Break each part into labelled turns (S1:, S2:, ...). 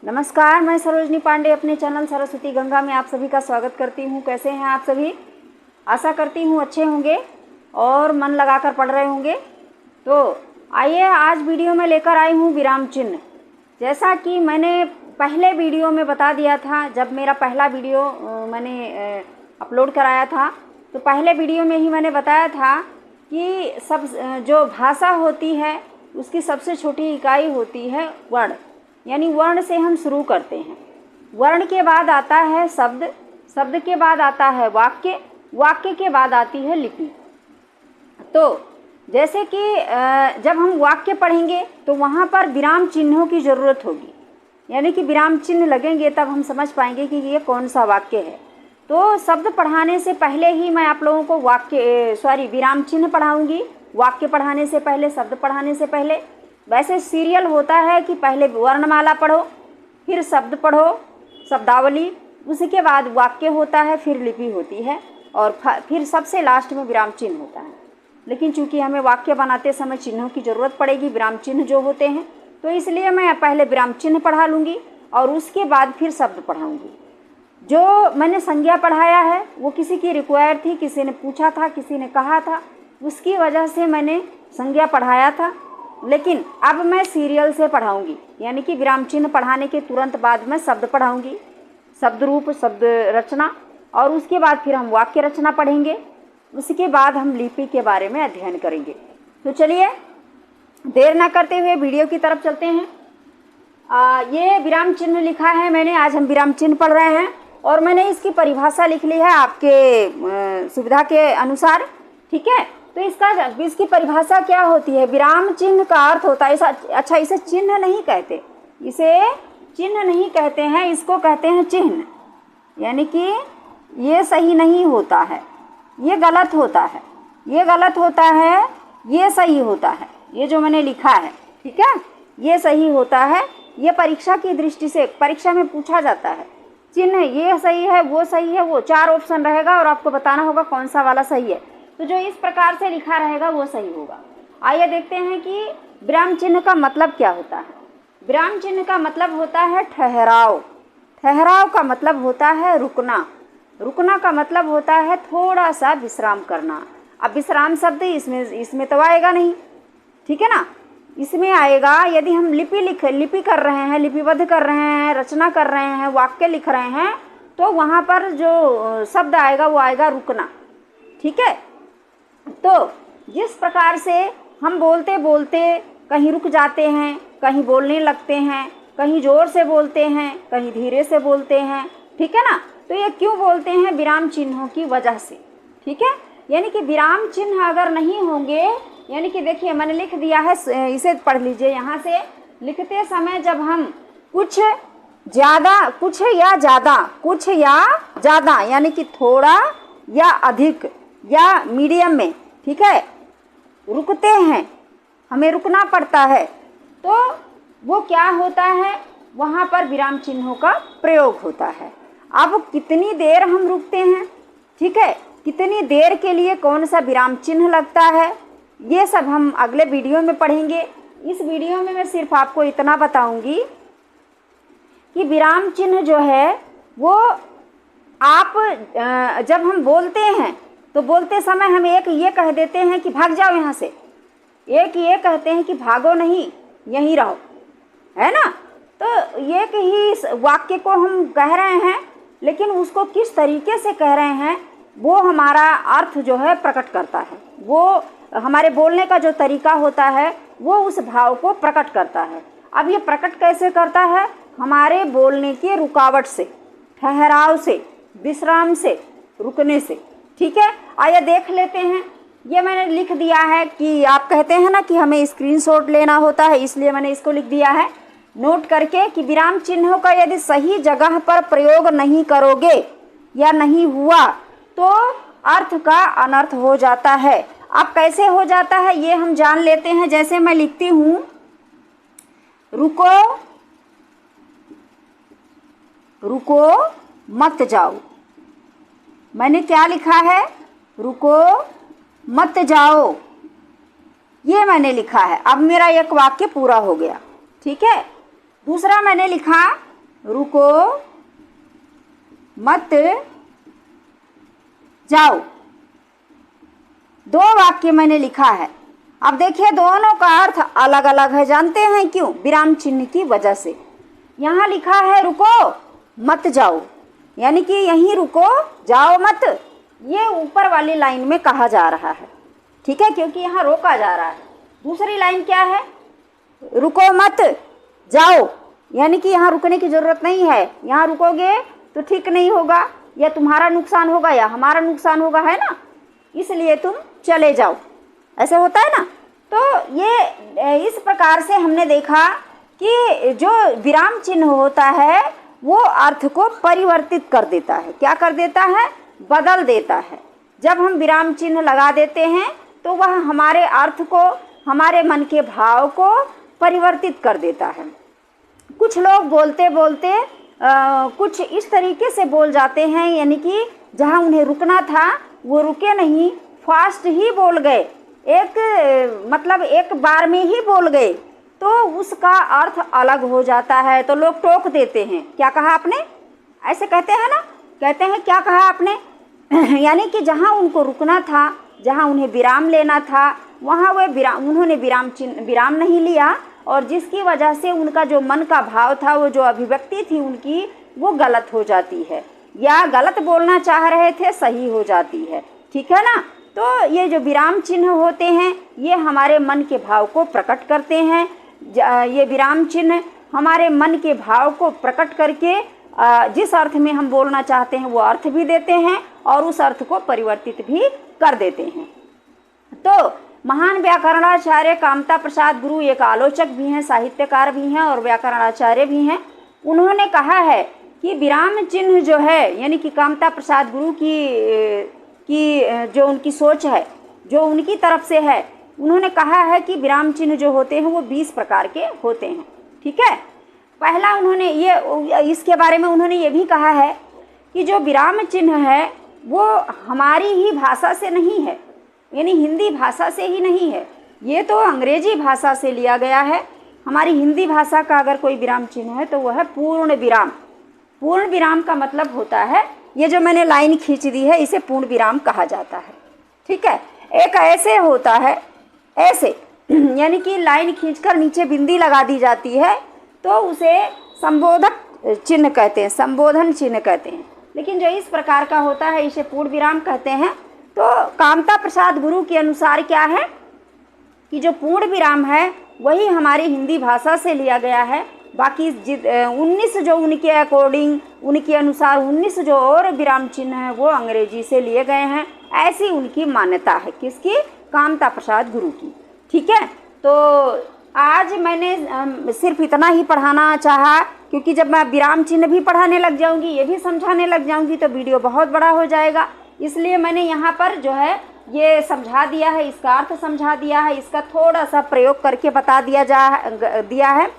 S1: नमस्कार, मैं सरोजनी पांडे अपने चैनल सरस्वती गंगा में आप सभी का स्वागत करती हूँ। कैसे हैं आप सभी? आशा करती हूँ अच्छे होंगे और मन लगाकर पढ़ रहे होंगे। तो आइए, आज वीडियो में लेकर आई हूँ विराम चिन्ह। जैसा कि मैंने पहले वीडियो में बता दिया था, जब मेरा पहला वीडियो मैंने अपलोड कराया था, तो पहले वीडियो में ही मैंने बताया था कि सब जो भाषा होती है उसकी सबसे छोटी इकाई होती है वर्ण। यानी वर्ण से हम शुरू करते हैं। वर्ण के बाद आता है शब्द, शब्द के बाद आता है वाक्य, वाक्य के बाद आती है लिपि। तो जैसे कि जब हम वाक्य पढ़ेंगे तो वहाँ पर विराम चिन्हों की ज़रूरत होगी, यानी कि विराम चिन्ह लगेंगे, तब हम समझ पाएंगे कि ये कौन सा वाक्य है। तो शब्द पढ़ाने से पहले ही मैं आप लोगों को विराम चिन्ह पढ़ाऊँगी, वाक्य पढ़ाने से पहले, शब्द पढ़ाने से पहले। वैसे सीरियल होता है कि पहले वर्णमाला पढ़ो, फिर शब्द पढ़ो, शब्दावली, उसके बाद वाक्य होता है, फिर लिपि होती है, और फिर सबसे लास्ट में विराम चिन्ह होता है। लेकिन चूंकि हमें वाक्य बनाते समय चिन्हों की ज़रूरत पड़ेगी, विराम चिन्ह जो होते हैं, तो इसलिए मैं पहले विराम चिन्ह पढ़ा लूँगी और उसके बाद फिर शब्द पढ़ाऊँगी। जो मैंने संज्ञा पढ़ाया है वो किसी की रिक्वायर थी, किसी ने पूछा था, किसी ने कहा था, उसकी वजह से मैंने संज्ञा पढ़ाया था। लेकिन अब मैं सीरियल से पढ़ाऊंगी, यानी कि विराम चिन्ह पढ़ाने के तुरंत बाद मैं शब्द पढ़ाऊंगी, शब्द रूप, शब्द रचना, और उसके बाद फिर हम वाक्य रचना पढ़ेंगे। उसके बाद हम लिपि के बारे में अध्ययन करेंगे। तो चलिए देर ना करते हुए वीडियो की तरफ चलते हैं। ये विराम चिन्ह लिखा है मैंने, आज हम विराम चिन्ह पढ़ रहे हैं और मैंने इसकी परिभाषा लिख ली है आपके सुविधा के अनुसार, ठीक है। तो इसकी परिभाषा क्या होती है? विराम चिन्ह का अर्थ होता है अच्छा, इसे चिन्ह नहीं कहते, इसे चिन्ह नहीं कहते हैं, इसको कहते हैं चिन्ह। यानी कि ये सही नहीं होता है, ये गलत होता है, ये गलत होता है, ये सही होता है। ये जो मैंने लिखा है, ठीक है, ये सही होता है। ये परीक्षा की दृष्टि से परीक्षा में पूछा जाता है। चिन्ह ये सही है, वो सही है, वो 4 ऑप्शन रहेगा और आपको बताना होगा कौन सा वाला सही है। तो जो इस प्रकार से लिखा रहेगा वो सही होगा। आइए देखते हैं कि विराम चिन्ह का मतलब क्या होता है। विराम चिन्ह का मतलब होता है ठहराव। ठहराव का मतलब होता है रुकना। रुकना का मतलब होता है थोड़ा सा विश्राम करना। अब विश्राम शब्द इसमें तो आएगा नहीं, ठीक है ना। इसमें आएगा यदि हम लिपि कर रहे हैं, लिपिबद्ध कर रहे हैं, रचना कर रहे हैं, वाक्य लिख रहे हैं, तो वहाँ पर जो शब्द आएगा वो आएगा रुकना, ठीक है। तो जिस प्रकार से हम बोलते बोलते कहीं रुक जाते हैं, कहीं बोलने लगते हैं, कहीं ज़ोर से बोलते हैं, कहीं धीरे से बोलते हैं, ठीक है ना। तो ये क्यों बोलते हैं? विराम चिन्हों की वजह से, ठीक है। यानी कि विराम चिन्ह अगर नहीं होंगे, यानी कि देखिए मैंने लिख दिया है, इसे पढ़ लीजिए। यहाँ से लिखते समय जब हम कुछ ज़्यादा, कुछ या ज़्यादा, यानी कि थोड़ा या अधिक या मीडियम में, ठीक है, रुकते हैं, हमें रुकना पड़ता है, तो वो क्या होता है? वहाँ पर विराम चिन्हों का प्रयोग होता है। अब कितनी देर हम रुकते हैं, ठीक है, कितनी देर के लिए कौन सा विराम चिन्ह लगता है, ये सब हम अगले वीडियो में पढ़ेंगे। इस वीडियो में मैं सिर्फ आपको इतना बताऊंगी कि विराम चिन्ह जो है वो आप जब हम बोलते हैं तो बोलते समय हम एक ये कह देते हैं कि भाग जाओ यहाँ से, एक ये कहते हैं कि भागो नहीं, यहीं रहो, है ना। तो एक ही वाक्य को हम कह रहे हैं, लेकिन उसको किस तरीके से कह रहे हैं वो हमारा अर्थ जो है प्रकट करता है। वो हमारे बोलने का जो तरीका होता है वो उस भाव को प्रकट करता है। अब ये प्रकट कैसे करता है? हमारे बोलने के रुकावट से, ठहराव से, विश्राम से, रुकने से, ठीक है। आइए देख लेते हैं। ये मैंने लिख दिया है कि आप कहते हैं ना कि हमें स्क्रीनशॉट लेना होता है, इसलिए मैंने इसको लिख दिया है नोट करके कि विराम चिन्हों का यदि सही जगह पर प्रयोग नहीं करोगे या नहीं हुआ तो अर्थ का अनर्थ हो जाता है। अब कैसे हो जाता है ये हम जान लेते हैं। जैसे मैं लिखती हूँ रुको, रुको मत जाओ, मैंने क्या लिखा है? रुको मत जाओ, ये मैंने लिखा है। अब मेरा एक वाक्य पूरा हो गया, ठीक है। दूसरा मैंने लिखा रुको मत जाओ। दो वाक्य मैंने लिखा है। अब देखिए दोनों का अर्थ अलग अलग है। जानते हैं क्यों? विराम चिन्ह की वजह से। यहाँ लिखा है रुको मत जाओ, यानी कि यहीं रुको जाओ मत, ये ऊपर वाली लाइन में कहा जा रहा है। ठीक है, क्योंकि यहाँ रोका जा रहा है। दूसरी लाइन क्या है? रुको मत जाओ, यानी कि यहाँ रुकने की ज़रूरत नहीं है। यहाँ रुकोगे तो ठीक नहीं होगा, या तुम्हारा नुकसान होगा या हमारा नुकसान होगा, है ना, इसलिए तुम चले जाओ। ऐसे होता है ना। तो ये इस प्रकार से हमने देखा कि जो विराम चिन्ह होता है वो अर्थ को परिवर्तित कर देता है। क्या कर देता है? बदल देता है। जब हम विराम चिन्ह लगा देते हैं तो वह हमारे अर्थ को, हमारे मन के भाव को परिवर्तित कर देता है। कुछ लोग बोलते बोलते कुछ इस तरीके से बोल जाते हैं, यानी कि जहाँ उन्हें रुकना था वो रुके नहीं, फास्ट ही बोल गए, एक बार में ही बोल गए, तो उसका अर्थ अलग हो जाता है। तो लोग टोक देते हैं, क्या कहा आपने? ऐसे कहते हैं ना, कहते हैं क्या कहा आपने यानी कि जहाँ उनको रुकना था, जहाँ उन्हें विराम लेना था, वहाँ उन्होंने विराम नहीं लिया, और जिसकी वजह से उनका जो मन का भाव था, वो जो अभिव्यक्ति थी उनकी, वो गलत हो जाती है, या गलत बोलना चाह रहे थे सही हो जाती है। ठीक है ना। तो ये जो विराम चिन्ह होते हैं ये हमारे मन के भाव को प्रकट करते हैं। ये विराम चिन्ह हमारे मन के भाव को प्रकट करके जिस अर्थ में हम बोलना चाहते हैं वो अर्थ भी देते हैं, और उस अर्थ को परिवर्तित भी कर देते हैं। तो महान व्याकरणाचार्य कामता प्रसाद गुरु एक आलोचक भी हैं, साहित्यकार भी हैं और व्याकरणाचार्य भी हैं। उन्होंने कहा है कि विराम चिन्ह जो है, यानी कि कामता प्रसाद गुरु की जो उनकी सोच है, जो उनकी तरफ से है, उन्होंने कहा है कि विराम चिन्ह जो होते हैं वो 20 प्रकार के होते हैं। ठीक है। पहला उन्होंने इसके बारे में उन्होंने ये भी कहा है कि जो विराम चिन्ह है वो हमारी ही भाषा से नहीं है, यानी हिंदी भाषा से ही नहीं है, ये तो अंग्रेजी भाषा से लिया गया है। हमारी हिंदी भाषा का अगर कोई विराम चिन्ह है तो वह है पूर्ण विराम। पूर्ण विराम का मतलब होता है, ये जो मैंने लाइन खींच दी है इसे पूर्ण विराम कहा जाता है। ठीक है। एक ऐसे होता है, ऐसे यानी कि लाइन खींचकर नीचे बिंदी लगा दी जाती है तो उसे संबोधक चिन्ह कहते हैं, संबोधन चिन्ह कहते हैं। लेकिन जो इस प्रकार का होता है इसे पूर्ण विराम कहते हैं। तो कामता प्रसाद गुरु के अनुसार क्या है कि जो पूर्ण विराम है वही हमारी हिंदी भाषा से लिया गया है। बाकी 19 जो उनके अकॉर्डिंग, उनके अनुसार 19 जो और विराम चिन्ह हैं वो अंग्रेजी से लिए गए हैं, ऐसी उनकी मान्यता है। किसकी? कामता प्रसाद गुरु की। ठीक है। तो आज मैंने सिर्फ इतना ही पढ़ाना चाहा, क्योंकि जब मैं विराम चिन्ह भी पढ़ाने लग जाऊंगी, ये भी समझाने लग जाऊंगी तो वीडियो बहुत बड़ा हो जाएगा। इसलिए मैंने यहाँ पर जो है ये समझा दिया है, इसका अर्थ समझा दिया है, इसका थोड़ा सा प्रयोग करके बता दिया है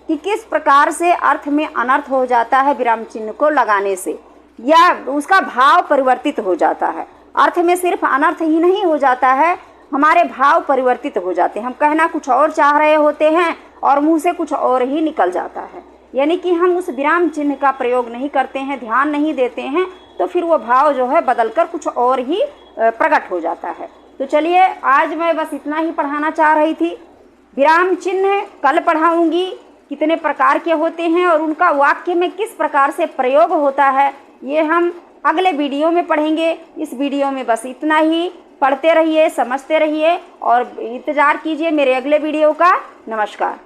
S1: कि किस प्रकार से अर्थ में अनर्थ हो जाता है विराम चिन्ह को लगाने से, या उसका भाव परिवर्तित हो जाता है। अर्थ में सिर्फ अनर्थ ही नहीं हो जाता है, हमारे भाव परिवर्तित हो जाते हैं। हम कहना कुछ और चाह रहे होते हैं और मुंह से कुछ और ही निकल जाता है, यानी कि हम उस विराम चिन्ह का प्रयोग नहीं करते हैं, ध्यान नहीं देते हैं, तो फिर वो भाव जो है बदलकर कुछ और ही प्रकट हो जाता है। तो चलिए आज मैं बस इतना ही पढ़ाना चाह रही थी। विराम चिन्ह कल पढ़ाऊंगी कितने प्रकार के होते हैं और उनका वाक्य में किस प्रकार से प्रयोग होता है, ये हम अगले वीडियो में पढ़ेंगे। इस वीडियो में बस इतना ही। पढ़ते रहिए, समझते रहिए और इंतज़ार कीजिए मेरे अगले वीडियो का। नमस्कार।